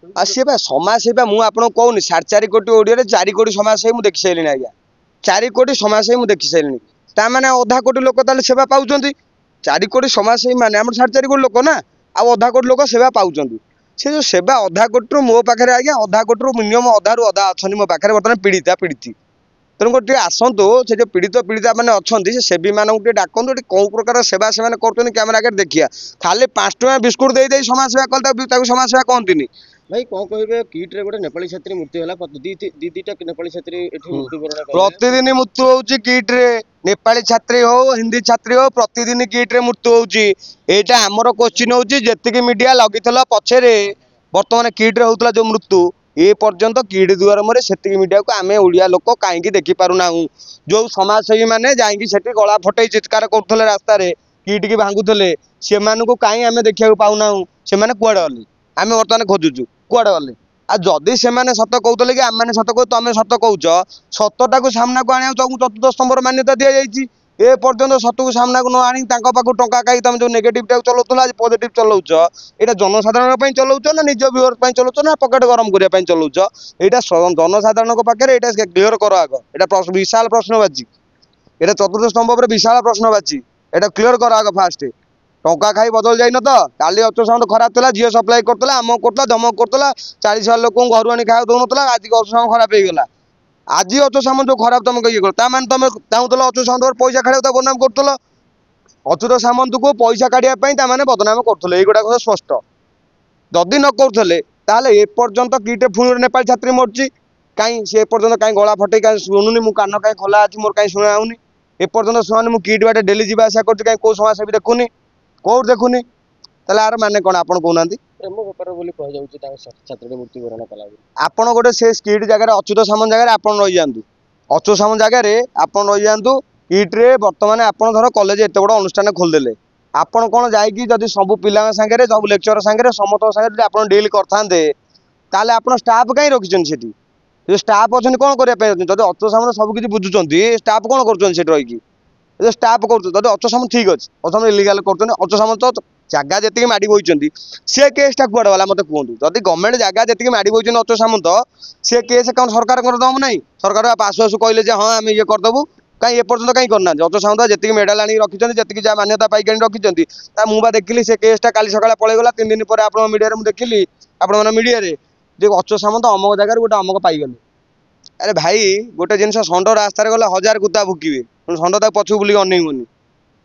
आ सी समाज सेवा मुझे आपको कहूनी 4.5 कोटी ओडिया 4 कोटी समाज सेवी मुझे देखी सारे आज्ञा 4 कोटी समाज सेवी मुझे देखी सारे ताने अधा कोटी लोक सेवा पाँच 4 कोटी समाज सेवी मैंने आम 4.5 कोटी लोक ना आधा कोटी लोक सेवा पाँच से जो सेवा अधा कोटी मो पाखे आज्ञा अधा कोटी मिनिमम अधा रु अधा अच्छा मो पाखे बर्तमान पीड़िता पीड़ित तेणुक आसतु से जो पीड़ित पीड़िता मैंने अच्छा से सेवी मानक डाकतु कौ प्रकार सेवा से कैमेरा आगे देखिए खाली 5 टଙ୍କା बिस्कुट दे समाज सेवा कल समाज सेवा कहती भाई कौन कहे किट रे गोटे नेपाली छात्री मृत्यु है दीटा नेपाली छात्री मृत्युवरण प्रतिदिन मृत्यु होउची किट रे नेपाली छात्री हो हिंदी छात्री हो प्रतिदिन किट रे मृत्यु होउची एटा हमर क्वेश्चन होउची जेतिकी मीडिया लगितला पछरे वर्तमान किट रे होतला जो मृत्यु ए पर्यंत किट दुआर मरे सेतिकी मीडिया को आमे ओडिया लोक काहेकि देखि पारु नाहु जो समाज सेवी माने जाईकी सेठी गला फटई चित्कार करथले रास्ता रे किट की भांगुथले सेमानकु काहे आमे देखिया पाउ नाहु सेमाने कुआडे गले आमे वर्तमान खोजुचु कुआडे गले आ जदि सेमाने सत कहते कि आम मैंने सत कह तुम सत कौच सतटा को सामना को आने चतुर्थ स्तंभर मान्यता दि जाइए ए पर्यंत सत को सामना को न आनी पाखु टंका कहीं तुम जो नेगेटिव टाइम चलाऊला आज पॉजिटिव चलाउच यहाँ जनसाधारण चलाउच ना निज व्यूअर चलाउच ना पकेट गरम करने चलाउच यहाँ जनसाधारण पाखे यहाँ क्लीयर कर आग यहाँ विशाल प्रश्नवाची यहाँ चतुर्थ स्तंभ पर विशाल प्रश्नवाची यहाँ क्लीयर कर आग फास्ट टंका खाई बदल जाइन तो काली अल्ट्रासाउंड खराब था झील सप्लाई करता आम करता धमक करता 40,000 लोक घर आनी खाया दौनला आज अल्ट्रासाउंड खराब होगा आज अल्ट्रासाउंड जो खराब तुम ये कर तुम चाहूल अल्ट्रासाउंड पैसा खाड़ा बदनाम कर अच्युत सामंत को पैसा काढ़ापी बदनाम कर युवा स्पष्ट जदि न करुले एपर्यंत किटे पुणी नेपाली छात्री मरची कहीं से एपर्यंत कहीं गला फटे कहीं शुणुनी मु कान कहीं खोला अच्छी मोर कहीं शुणाऊनी एपर्यंत शुणी मुझे किट बाटे डेली जा आसा कर कहीं कौ समाज सेवी देखुनी कौट देखुनी तार माने कौन आप कहना प्रेम बेपार छात्री मृत्युवरण कला आपड़ गोटे से स्किट जगह अच्युत सामंत जगह आप रही जातु अच्युत सामंत जगह आप रही जातु किट्रे बर्तमान आप धर कलेज एत बड़ अनुष्ठान खोलदेले आपड़ कौन जाकि सब पिला सागर सब लेक्चर सागर समस्त सागर आप डिल करते आप स्टाफ कहीं रखिंट से स्टाफ अच्छा कौन करने जब अच्युत सामंत सबकि बुझुंट स्टाफ कौन कर रही स्टाफ कर अच्युत सामंत ठीक अच्छे अच्युत इलिगाल कर अच्युत सामंत जगह जी माड़ी बोई सी केसटा कुआड़े गला मत कहूँ जदि गवर्नमेंट जगह जी माड़ी बोई अच्युत सामंत सी केस कौन सरकार दम ना सरकार आसु आसु कहले हाँ आम ये करदेबू कहीं एपर्यंत कहीं करना अच्युत सामंत जी मेडाल आनी रखिंट जी जहाँ मान्यता पाई रखिंट मुझे देखिली से केसटा काली सकाଳେ पलैगला 3 दिन पर आप मीडिया देखिली आप मीडिया अच्युत सामंत अमक जगह गोटे अमक पाईगले अरे भाई गोटे जिन षंड रास्तार गला 1000 कुत्ता भुकिबे षंड तक पछू बुलिक अनेइबनी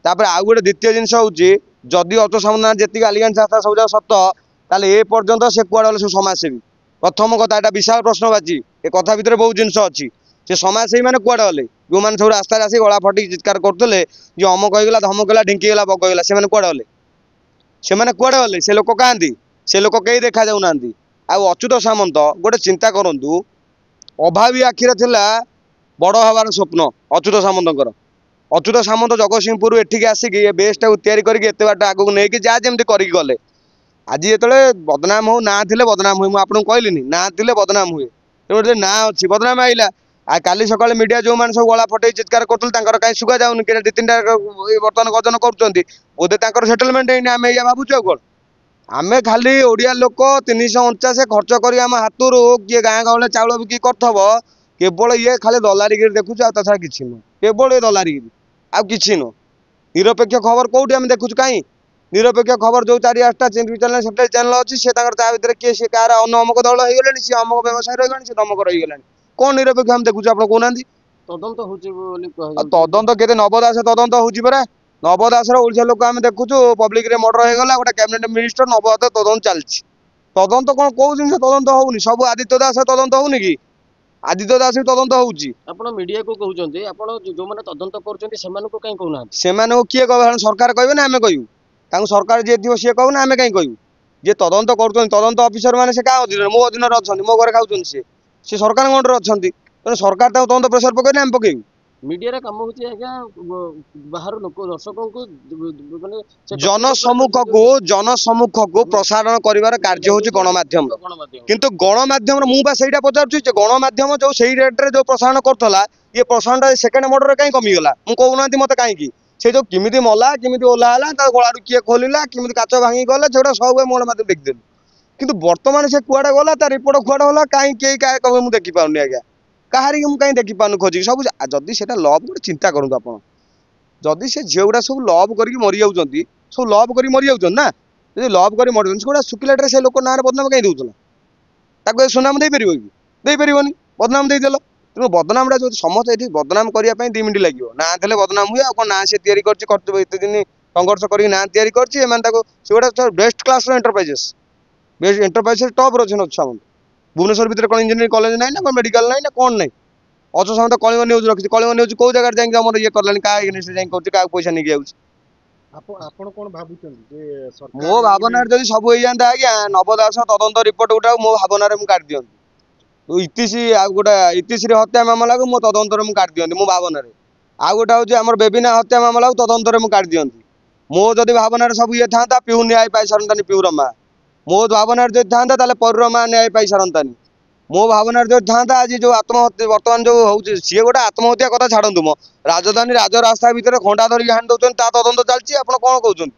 तापर आउ गोटे द्वितीय जिनस होउची जदि अच्युत सामंत जी आलिगान रास्ता सब जाक सत ताले ए पर्यंत से कुआडे गले सब समाजसेवी प्रथम कथा यहाँ विशाल प्रश्नवाची ए कथा भितर बहुत जिनस अच्छी से समाजसेवी मैंने कुआडे गले जो मैंने सब रास्तार आसी गला फटिक चित्कार करते जो अमक होगा धमक होगा ढिंकीगला बगला से कुआडे गले से कुआडे गले से लोक कहाँती से लोक कहीं देखा जाऊना आउ अच्युत सामंत गोटे चिंता करूँ अभावी आखिर थिला बड़ हबार स्वप्न अच्युत सामंतर अच्युत सामंत जगतसिंहपुर एठिक आसिक ये बेसटा तैयारी करके एत बाट आगू नहीं जहाँ जमी करके गले आज जो बदनाम हो ना थे बदनाम हुए मुझे कहली ना थे बदनाम हुए तेणु ना अच्छी बदनाम आईला आ काली सका मीडिया जो मैंने सब गला फटे चित्कार करते कहीं सुगा जाऊन कि 2-3 बर्तमान गजन कर बोधे सेटलमेंट है आम या भावुँ कौन आम खाली ओडिया लोक 349 खर्च कर हाथ किए गाँ गहले चाउल बिक्री करथब केवल ये खाली दलारिगिरी देखुच छाड़ा कि केवल ये दलारिगिरी आउ कि निरपेक्ष खबर कौटी आम देखुच कहीं निरपेक्ष खबर जो 4-8टा चैनल 7टा चैनल अच्छी से भितर किए सी कार अमक दल हो गले सी अमक व्यवसाय रही सी दमक रहीगला कौन निरपेक्ष आम देखुच आप कहना तदंत के नव दास तदंत होरा नव दासर ओडिशा लोक आम देखुचु पब्लिक रे मर्डर हो गला गोटे कैबिनेट मिनिस्टर नव दास तदंत चलती तदंत कौन कौ जिन तदंत होनी सब आदित्य दास तदंत होनी कि आदित्य दास भी तदंत हो मीडिया को कहते जो मैंने तदंत कर किए कह सरकार कहे ना आम कहूँ सरकार जी थी सी कहू ना आम कहीं कहूँ जी तदंत कर तदंत अफिसर मैंने क्या अधीन मो अधीन अच्छा मो घर खाऊँ सी सरकार अंडर अच्छा तेनाली सरकार तदंत प्रेसर पकड़े आम पकड़ू मीडिया काम होची आज्ञा बाहर लोक दर्शकों को जनसम्मुख को प्रसारण करिवार कार्य होची गणमाध्यम किंतु गणमाध्यम मु बा सेटा पचारछु जे गणमाध्यम जो सही रेट रे जो प्रसारण करथला ये प्रसारण सेकेंड मर्डर कहीं कमी गला मु कहउनांती मते काहे की से जो किमिति मला किमिति ओला हला ता गळारु किए खोलिला किमिति काच भांगी गला जेडा सब मोड माते देख देलु କିନ୍ତୁ ବର୍ତ୍ତମାନ ସେ କୁଆଡେ ଗଲା ତା ରିପୋର୍ଟ କୁଆଡେ ଗଲା କାହିଁ କେହି କାହା ମୁଁ ଦେଖି ପାରୁନି ଆଜ୍ଞା କାହାରିକି ମୁଁ କାହିଁ ଦେଖି ପାରୁନି ଖୋଜିକି ସବୁ ଯଦି ସେଟା ଲଭ୍ ଗୋଟେ ଚିନ୍ତା କରନ୍ତୁ ଆପଣ ଯଦି ସେ ଝିଅ ଗୁଡା ସବୁ ଲଭ୍ କରିକି ମରି ଯାଉଛନ୍ତି ସବୁ ଲଭ୍ କରି ମରି ଯାଉଛନ୍ତି ନା ଯଦି ଲଭ୍ କରି ମରି ଯାଉଛନ୍ତି ସେଗୁଡା ଶୁଖିଲାଟାରେ ସେ ଲୋକ ନାଁରେ ବଦନାମ କାହିଁ ଦଉଥିଲା ତାକୁ ଏ ସୁନାମ ଦେଇପାରିବ କି ଦେଇପାରିବନି ବଦନାମ ଦେଇଦେଲ ତେଣୁ ବଦନାମଟା ଯଦି ସମସ୍ତେ ଏଠି ବଦନାମ କରିବା ପାଇଁ 2 ମିନିଟ୍ ଲାଗିବ ନାଁ ଦେଲେ ବଦନାମ ହୁଏ ଆଉ କଣ ନାଁ ସେ ତିଆରି କରିଛି କରିଥିବ ଏତେ ଦିନ ସଂଘର୍ଷ କରିକି ନାଁ ତିଆରି କରିଛି ଏମାନେ ତାକୁ ସେଗୁଡା ବେଷ୍ଟ କ୍ଲାସର ଏଣ୍ଟରପ୍ରାଇଜେସ୍ ବେଷ୍ଟ ଏଣ୍ଟରପ୍ରାଇଜେସ୍ ଟପ୍ ଅଛନ୍ତି ଅଛନ୍ତି ଭୁବନେଶ୍ୱର ଭିତରେ କ'ଣ ଇଞ୍ଜିନିୟରିଂ କଲେଜ ନାହିଁ ନା କ'ଣ ମେଡିକାଲ ନାହିଁ ନା କ'ଣ ନାହିଁ ଅଚ ତ କଳିଙ୍ଗ ନ୍ୟୁଜ ରଖିଛି କଳିଙ୍ଗ ନ୍ୟୁଜ କୋଉ ଜାଗାରେ ଯାଇକି ଆମର ଇଏ କଲାନି କାହା ଏଗେନ୍ଷ୍ଟରେ ଯାଇକି କରୁଛି କାହାକୁ ପଇସା ନେଇକି ଯାଉଛି ଆପଣ କଣ ଭାବୁଛନ୍ତି ଯେ ସରକାର ମୋ ଭାବନାରେ ଯଦି ସବୁ ହେଇଯାନ୍ତା ଆଜ୍ଞା ନବ ଦାସ ତଦନ୍ତ ରିପୋର୍ଟ ଗୁଟାକୁ ମୋ ଭାବନାରେ ମୁଁ କାଟି ଦିଅନ୍ତି ଇତିଶ୍ରୀ ଆଉ ଗୋଟେ ଇତିଶ୍ରୀ ହତ୍ୟା ମାମଲାକୁ ମୋ ତଦନ୍ତରେ ମୁଁ କାଟି ଦିଅନ୍ତି ମୋ ଭାବନାରେ ଆଉ ଗୋଟେ ହଉଛି ଆମର ବେବିନା ହତ୍ୟା ମାମଲାକୁ ତଦନ୍ତରେ ମୁଁ କାଟି ଦିଅନ୍ତି ମୋ ଯଦି ଭାବନାରେ ସବୁ ଇଏ ଥାନ୍ତା ପିଉ ନ୍ୟାୟ ପାଇସାରନ୍ତାନି ପିଉର ମା ମୋ ଭାବନାରେ ଯଦି ଥାନ୍ତା ତାହେଲେ ପରୁର ମା ନ୍ୟାୟ ପାଇସାରନ୍ତାନି ମୋ ଭାବନାରେ ଯଦି ଥାନ୍ତା ଆଜି ଯୋଉ ଆତ୍ମହତ୍ୟା ବର୍ତ୍ତମାନ ଯୋଉ ହଉଛି ସିଏ ଗୋଟେ ଆତ୍ମହତ୍ୟା କଥା ଛାଡନ୍ତୁ ମୋ ରାଜଧାନୀ ରାଜରାସ୍ତା ଭିତରେ ଖଣ୍ଡା ଧରିକି ହାଣି ଦଉଛନ୍ତି ତା ତଦନ୍ତ ଚାଲିଛି ଆପଣ କଣ କହୁଛନ୍ତି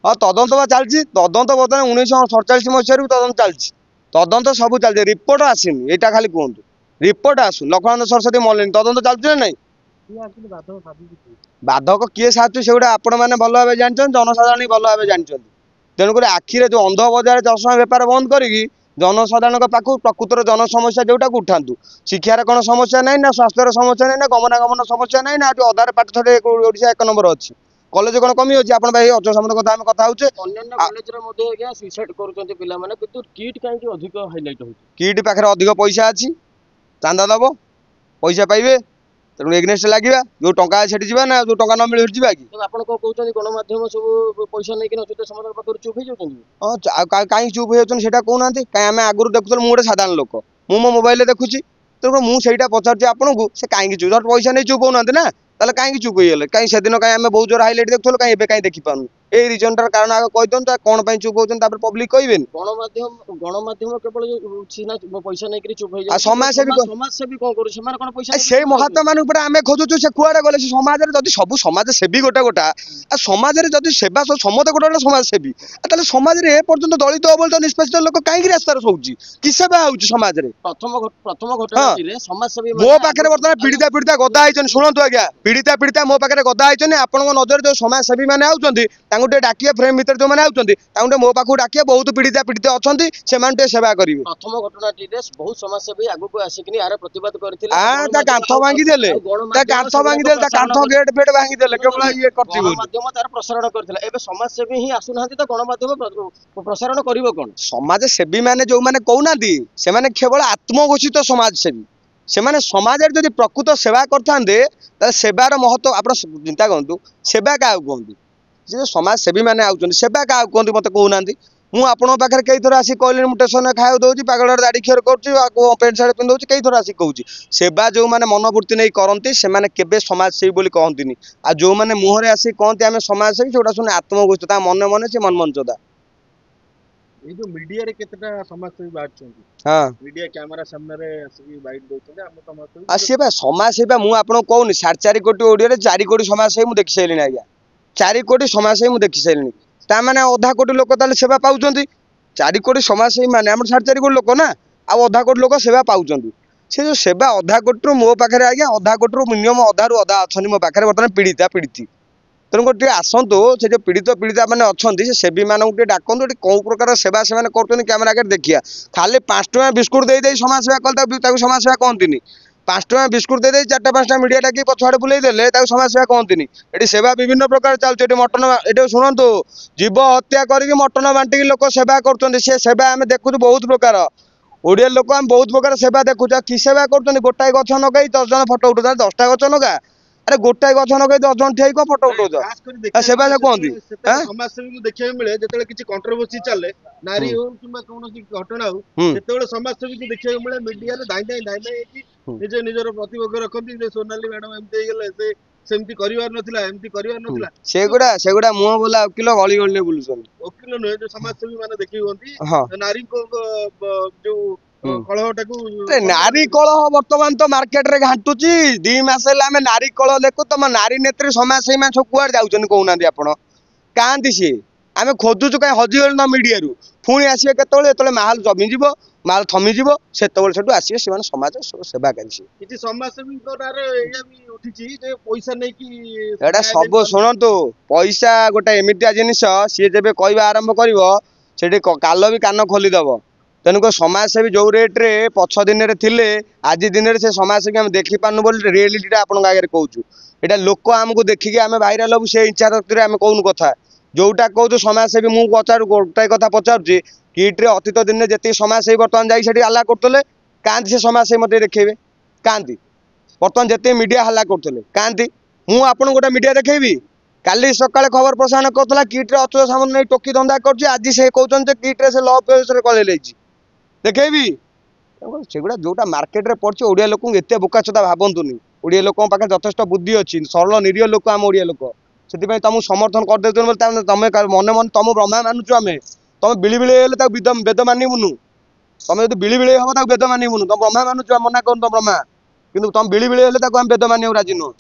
ହଁ ତଦନ୍ତ ବା ଚାଲିଛି ତଦନ୍ତ ବର୍ତ୍ତମାନ 1947 ମସିହାରୁ ତଦନ୍ତ ଚାଲିଛି ତଦନ୍ତ ସବୁ ଚାଲିଛି ରିପୋର୍ଟ ଆସିନି ଏଇଟା ଖାଲି କୁହନ୍ତୁ ରିପୋର୍ଟ ଆସୁ ଲକ୍ଷ୍ମଣାନନ୍ଦ ସରସ୍ୱତୀ ମରିଲେଣି ତଦନ୍ତ ଚାଲିଛି ନା ନାଇଁ ବାଧକ କିଏ ସାଜୁଛି ସେଗୁଡ଼ା ଆପଣ ମାନେ ଭଲ ଭାବେ ଜାଣିଛନ୍ତି ଜନସାଧାରଣ ଭଲ ଭାବେ ଜାଣିଛନ୍ତି ତେଣୁକରି ଆଖିରେ ଯୋଉ ଅନ୍ଧ ବଜାରରେ ଚଷମା ବେପାର ବନ୍ଦ କରିକି ଜନସାଧାରଣଙ୍କ ପାଖକୁ ପ୍ରକୃତର ଜନ ସମସ୍ୟା ଯୋଉଟାକୁ ଉଠାନ୍ତୁ ଶିକ୍ଷାର କ'ଣ ସମସ୍ୟା ନାହିଁ ନା ସ୍ୱାସ୍ଥ୍ୟର ସମସ୍ୟା ନାହିଁ ନା ଗମନାଗମନ ସମସ୍ୟା ନାହିଁ ନା ଅଧାରେ ପାଠ ଛାଡ଼ି ଓଡ଼ିଶା 1 ନମ୍ବର ଅଛି କଲେଜ କ'ଣ କମି ଅଛି ଆପଣ ଭାଇ ଅଚଳ ସମ୍ବନ୍ଧ କଥା ଆମେ କଥା ହଉଛେ ଅନ୍ୟାନ୍ୟ କଲେଜରେ ମଧ୍ୟ ଆଜ୍ଞା ସୁଇସାଇଡ୍ କରୁଛନ୍ତି ପିଲାମାନେ କିନ୍ତୁ କିଟ୍ କାହିଁକି ଅଧିକ ହାଇଲାଇଟ୍ ହଉଛି କିଟ୍ ପାଖରେ ଅଧିକ ପଇସା ଅଛି ଚାନ୍ଦା ଦବ ପଇସା ପାଇବେ ତେଣୁ ଏଗନେଷ୍ଟ ଲାଗିବା ଯୋଉ ଟଙ୍କା ସେଠି ଯିବା ନା ଯୋଉ ଟଙ୍କା ନ ମିଳେ ସେଠି ଯିବା କି ଆପଣ କଣ କହୁଛନ୍ତି ଗଣମାଧ୍ୟମ ସବୁ ପଇସା ନେଇକି ଅଚ୍ୟୁତ ସମାଜ ପାଖରୁ ଚୁପ୍ ହେଇଯାଉଛନ୍ତି ହଁ କାହିଁକି ଚୁପ୍ ହେଇଯାଉଛନ୍ତି ସେଇଟା କହୁନାହାନ୍ତି କାହିଁ ଆମେ ଆଗରୁ ଦେଖୁଥିଲୁ ମୁଁ ଗୋଟେ ସାଧାରଣ ଲୋକ ମୁଁ ମୋ ମୋବାଇଲରେ ଦେଖୁଛି ତେଣୁ ମୁଁ ସେଇଟା ପଚାରୁଛି ଆପଣଙ୍କୁ ସେ କାହିଁକି ଚୁପ୍ ଧର ପଇସା ନେଇ ଚୁପ୍ ହଉନାହାନ୍ତି ନା ତାହେଲେ କାହିଁକି ଚୁପ୍ ହେଇଗଲେ କାହିଁ ସେଦିନ କାହିଁ ଆମେ ବହୁତ ଜୋର ହାଇଲାଇଟ୍ ଦେଖୁଥିଲୁ କାହିଁ ଏବେ କାହିଁ ଦେଖିପାରୁନୁ ଏଇ ରିଜନଟାର କାରଣ ଆଗ କହିଦିଅନ୍ତୁ କ'ଣ ପାଇଁ ଚୁପ୍ ହଉଛନ୍ତି ତାପରେ ପବ୍ଲିକ କହିବେନି ଗଣମାଧ୍ୟମ କେବଳ ସିନା ପଇସା ନେଇକି ଚୁପ୍ ଆଉ ହେଇଯାଉଛି ସମାଜସେବୀ କଣ କରୁଛି ସେମାନେ କଣ ପଇସା ସେଇ ମହାତ୍ମା ମାନଙ୍କୁ ଉପରେ ଆମେ ଖୋଜୁଛୁ ସେ କୁଆଡେ ଗଲେ ସେ ସମାଜରେ ଯଦି ସବୁ ସମାଜସେବୀ ଗୋଟା ଆଉ ସମାଜରେ ଯଦି ସେବା ସମସ୍ତେ ଗୋଟେ ଗୋଟେ ସମାଜସେବୀ ତାହେଲେ ସମାଜରେ ଏ ପର୍ଯ୍ୟନ୍ତ ଦଳିତ ଅବଳିତ ନିଷ୍ପେଷିତ ଲୋକ କାହିଁକି ରାସ୍ତାରେ ଶୋଉଛି କି ସେବା ହଉଛି ସମାଜରେ ପ୍ରଥମ ଘଟଣାଟିରେ ସମାଜସେବୀ ମୋ ପାଖରେ ବର୍ତ୍ତମାନ ପୀଡ଼ିତା ଗଦା ହେଇଛନ୍ତି ଶୁଣନ୍ତୁ ଆଜ୍ଞା ପୀଡ଼ିତା ମୋ ପାଖରେ ଗଦା ହେଇଛନ୍ତି ଆପଣଙ୍କ ନଜରରେ ଯୋଉ ସମାଜସେବୀ ମାନେ ଆଉଛନ୍ତି ତାଙ୍କୁ ଟିକେ ଡାକିବେ ଫ୍ରେମ୍ ଭିତରେ ଯୋଉମାନେ ଆଉଛନ୍ତି ତାଙ୍କୁ ଟିକେ ମୋ ପାଖକୁ ଡାକିବେ ବହୁତ ପୀଡ଼ିତା ଅଛନ୍ତି ସେମାନେ ଟିକେ ସେବା କରିବେ ପ୍ରଥମ ଘଟଣାଟିରେ ବହୁତ ସମାଜସେବୀ ଆଗକୁ ଆସିକିନି ଏହାର ପ୍ରତିବାଦ କରିଥିଲେ ତା କାନ୍ଥ ଭାଙ୍ଗିଦେଲେ ତା କାନ୍ଥ ଗେଟ୍ ଫେଟ୍ ଭାଙ୍ଗିଦେଲେ କେବଳ ଇଏ କରିଛି ଗଣମାଧ୍ୟମ ତାର ପ୍ରସାରଣ କରିଥିଲା ଏବେ ସମାଜସେବୀ ହିଁ ଆସୁନାହାନ୍ତି ତ ଗଣମାଧ୍ୟମ ପ୍ରସାରଣ କରିବ କଣ ସମାଜସେବୀ ମାନେ ଯୋଉମାନେ କହୁନାହାନ୍ତି ସେମାନେ କେବଳ ଆତ୍ମଘୋଷିତ ସମାଜସେବୀ ସେମାନେ ସମାଜରେ ଯଦି ପ୍ରକୃତ ସେବା କରିଥାନ୍ତେ ତାହେଲେ ସେବାର ମହତ୍ତ୍ୱ ଆପଣ ଚିନ୍ତା କରନ୍ତୁ ସେବା କାହାକୁ କୁହନ୍ତି ସେ ଯୋଉ ସମାଜସେବୀ ମାନେ ଆଉଛନ୍ତି ସେବା କାହାକୁ କୁହନ୍ତି ମତେ କହୁନାହାନ୍ତି ମୁଁ ଆପଣଙ୍କ ପାଖରେ କେଇଥର ଆସିକି କହିଲିଣି ମୁଁ ଷ୍ଟେସନରେ ଖାଇବାକୁ ଦଉଛି ପାଗଳର ଦାଢ଼ି କ୍ଷେର କରୁଛି ପ୍ୟାଣ୍ଟ ସାର୍ଟ ପିନ୍ଧଉଛି କେଇଥର ଆସିକି କହୁଛି ସେବା ଯୋଉମାନେ ମନୋବୃତ୍ତି ନେଇ କରନ୍ତି ସେମାନେ କେବେ ସମାଜସେବୀ ବୋଲି କହନ୍ତିନି ଆଉ ଯୋଉମାନେ ମୁହଁରେ ଆସିକି କହନ୍ତି ଆମେ ସମାଜସେବୀ ସେଗୁଡ଼ା ଶୁଣି ଆତ୍ମଘୋଷିତ ତା ମନେ ମନେ ସେ ମନମଞ୍ଚଦା ଏଇ ଯୋଉ ମିଡିଆରେ କେତେଟା ସମାଜସେବୀ ବାହାରୁଛନ୍ତି ହଁ ମିଡିଆ କ୍ୟାମେରା ସାମ୍ନାରେ ଆସିକି ବାଇଟ୍ ଦଉଛନ୍ତି ଆମ ସମାଜସେବୀ ଆଉ ସିଏ ବା ସମାଜସେବୀ ମୁଁ ଆପଣଙ୍କୁ କହୁନି 4.5 କୋଟି ଓଡ଼ିଆରେ 4 କୋଟି ସମାଜସେବୀ ମୁଁ ଦେଖି ସାରିଲିଣି ଆଜ୍ଞା 4 କୋଟି ସମାଜସେବୀ ମୁଁ ଦେଖି ସାରିଲିଣି ତାମାନେ ଅଧା କୋଟି ଲୋକ ତାହେଲେ ସେବା ପାଉଛନ୍ତି 4 କୋଟି ସମାଜସେବୀ ମାନେ ଆମର 4.5 କୋଟି ଲୋକ ନା ଆଉ ଅଧା କୋଟି ଲୋକ ସେବା ପାଉଛନ୍ତି ସେ ଯୋଉ ସେବା ଅଧା କୋଟିରୁ ମୋ ପାଖରେ ଆଜ୍ଞା ଅଧା କୋଟିରୁ ମିନିମମ୍ ଅଧାରୁ ଅଧା ଅଛନ୍ତି ମୋ ପାଖରେ ବର୍ତ୍ତମାନ ପୀଡ଼ିତି ତେଣୁକରି ଟିକେ ଆସନ୍ତୁ ସେ ଯୋଉ ପୀଡ଼ିତା ମାନେ ଅଛନ୍ତି ସେ ସେବୀ ମାନଙ୍କୁ ଟିକେ ଡାକନ୍ତୁ ଏଠି କୋଉ ପ୍ରକାର ସେବା ସେମାନେ କରୁଛନ୍ତି କ୍ୟାମେରା ଆଗରେ ଦେଖିବା ଖାଲି 5 ଟଙ୍କା ବିସ୍କୁଟ ଦେଇ ସମାଜସେବା କଲେ ତାକୁ ସମାଜସେବା କହନ୍ତିନି 5 ଟଙ୍କା ବିସ୍କୁଟ ଦେଇ 4ଟା 5ଟା ମିଡିଆ ଡାକି ପଛଆଡ଼େ ବୁଲେଇ ଦେଲେ ତାକୁ ସମାଜସେବା କହନ୍ତିନି ଏଠି ସେବା ବିଭିନ୍ନ ପ୍ରକାର ଚାଲୁଛି ଏଠି ମଟନ ଏଠି ଶୁଣନ୍ତୁ ଜୀବ ହତ୍ୟା କରିକି ମଟନ ବାଣ୍ଟିକି ଲୋକ ସେବା କରୁଛନ୍ତି ସେ ସେବା ଆମେ ଦେଖୁଛୁ ବହୁତ ପ୍ରକାର ଓଡ଼ିଆ ଲୋକ ଆମେ ବହୁତ ପ୍ରକାର ସେବା ଦେଖୁଛୁ କି ସେବା କରୁଛନ୍ତି ଗୋଟାଏ ଗଛ ଲଗେଇ 10 ଜଣ ଫଟୋ ଉଠଉଛନ୍ତି 10ଟା ଗଛ ଲଗା ଆରେ ଗୋଟାଏ ଗଛ ଲଗେଇ 10 ଜଣ ଠିଆ ହେଇକି ଫଟୋ ଉଠଉଛ ସେବା କୁହନ୍ତି ସମାଜସେବୀଙ୍କୁ ଦେଖିବାକୁ ମିଳେ ଯେତେବେଳେ କିଛି କଣ୍ଟ୍ରୋଭର୍ସି ଚାଲେ ନାରୀ ହଉ କିମ୍ବା କୌଣସି ଘଟଣା ହଉ ସେତେବେଳେ ସମାଜସେବୀଙ୍କୁ ଦେଖିବାକୁ ମିଳେ ମିଡିଆରେ ଧାଇଁ ହେଇକି ନିଜର ପ୍ରତିପକ୍ଷ ରଖନ୍ତି ଯେ ସୋନାଲି ମ୍ୟାଡମ ଏମିତି ହେଇଗଲେ ସେ ସେମିତି କରିବାର ନଥିଲା ଏମିତି କରିବାର ନଥିଲା ସେଗୁଡ଼ା ମୁହଁ ବୋଲା ଓକିଲ ଗଳି ଗଳିରେ ବୁଲୁଛନ୍ତି ଓକିଲ ନୁହେଁ ଯୋଉ ସମାଜସେବୀ ମାନେ ଦେଖି ହୁଅନ୍ତି ନାରୀଙ୍କ ଯୋଉ କଳହଟାକୁ ନାରୀ କଳହ ବର୍ତ୍ତମାନ ତ ମାର୍କେଟରେ ଘାଣ୍ଟୁଛି 2 ମାସ ହେଲା ଆମେ ନାରୀ କଳହ ଦେଖୁ ତମ ନାରୀ ନେତ୍ରୀ ସମାଜସେବୀ ମାନେ ସବୁ କୁଆଡେ ଯାଉଛନ୍ତି କହୁନାହାନ୍ତି ଆପଣ କାହାନ୍ତି ସିଏ ଆମେ ଖୋଜୁଛୁ କାହିଁ ହଜିଗଲୁ ନା ମିଡ଼ିଆରୁ। ପୁଣି ଆସିବେ କେତେବେଳେ, ଯେତେବେଳେ ମାହଲ ଜମିଯିବ, ମାହଲ ଥମିଯିବ, ସେତେବେଳେ ସେଠୁ ଆସିବେ ସେମାନେ ସମାଜ ସେବାକାରୀ। କିଛି ସମାଜସେବୀଙ୍କ ନାଁରେ ଏଇଆ ବି ଉଠିଛି ଯେ ପଇସା ନେଇକି ଏଇଟା ସବୁ ଶୁଣନ୍ତୁ, ପଇସା ଗୋଟେ ଏମିତିଆ ଜିନିଷ, ସିଏ ଯେବେ କହିବା ଆରମ୍ଭ କରିବ ସେଠି କାଲ ବି କାନ ଖୋଲିଦବ। ତେଣୁକରି ସମାଜସେବୀ ଯୋଉ ରେଟ୍ରେ ପଛ ଦିନରେ ଥିଲେ, ଆଜି ଦିନରେ ସେ ସମାଜସେବୀ ଆମେ ଦେଖିପାରୁନୁ ବୋଲି ରିଏଲିଟିଟା ଆପଣଙ୍କ ଆଗରେ କହୁଛୁ। ଏଇଟା ଲୋକ ଆମକୁ ଦେଖିକି ଆମେ ଭାଇରାଲ ହବୁ, ସେ ଇଚ୍ଛା ଶକ୍ତିରେ ଆମେ କହୁନୁ କଥା। ଯୋଉଟା କହୁଛୁ ସମାଜସେବୀ, ମୁଁ ଗୋଟାଏ କଥା ପଚାରୁଛି, କିଟ୍ରେ ଅତୀତ ଦିନରେ ଯେତିକି ସମାଜସେବୀ ବର୍ତ୍ତମାନ ଯାଇ ସେଠି ହାଲ୍ଲା କରୁଥିଲେ, କାହାନ୍ତି ସେ ସମାଜସେବୀ ମତେ ଦେଖେଇବେ, କାହାନ୍ତି? ବର୍ତ୍ତମାନ ଯେତିକି ମିଡ଼ିଆ ହାଲ୍ଲା କରୁଥିଲେ, କାହାନ୍ତି? ମୁଁ ଆପଣଙ୍କୁ ଗୋଟେ ମିଡ଼ିଆ ଦେଖେଇବି? କାଲି ସକାଳେ ଖବର ପ୍ରସାରଣ କରୁଥିଲା କିଟ୍ରେ ଅଚ୍ୟୁତ ସାମନ୍ତ ନେଇ ଟୋକି ଧନ୍ଦା କରୁଛି, ଆଜି ସେ କହୁଛନ୍ତି ଯେ କିଟ୍ରେ ସେ ଲଭ୍ ରେ କଲେଇ ଯାଇଛି, ଦେଖେଇବି? ସେଗୁଡ଼ା ଯୋଉଟା ମାର୍କେଟରେ ପଡିଛି, ଓଡ଼ିଆ ଲୋକଙ୍କୁ ଏତେ ବୋକାଚୋଦା ଭାବନ୍ତୁନି। ଓଡ଼ିଆ ଲୋକଙ୍କ ପାଖରେ ଯଥେଷ୍ଟ ବୁଦ୍ଧି ଅଛି, ସରଳ ନିରୀହ ଲୋକ ଆମ ଓଡ଼ିଆ ଲୋକ। ସେଥିପାଇଁ ତମକୁ ସମର୍ଥନ କରିଦେଉଛନ୍ତି ବୋଲି ତମେ ମନେ ମନେ ତମ ବ୍ରହ୍ମା ମାନୁଛୁ ଆମେ। ତମେ ବିଳିବିଳି ହେଲେ ତାକୁ ବେଦ ମାନିବୁନୁ। ତମେ ଯଦି ବିଳିବିଳି ହବ ତାକୁ ବେଦ ମାନିବୁନୁ। ତମ ବ୍ରହ୍ମା ମାନୁଛୁ, ଆମେ ମନା କରୁନୁ ତମ ବ୍ରହ୍ମା, କିନ୍ତୁ ତମେ ବିଳିବିଳି ହେଲେ ତାକୁ ଆମେ ବେଦ ମାନିବାକୁ ରାଜି ନୁହଁ।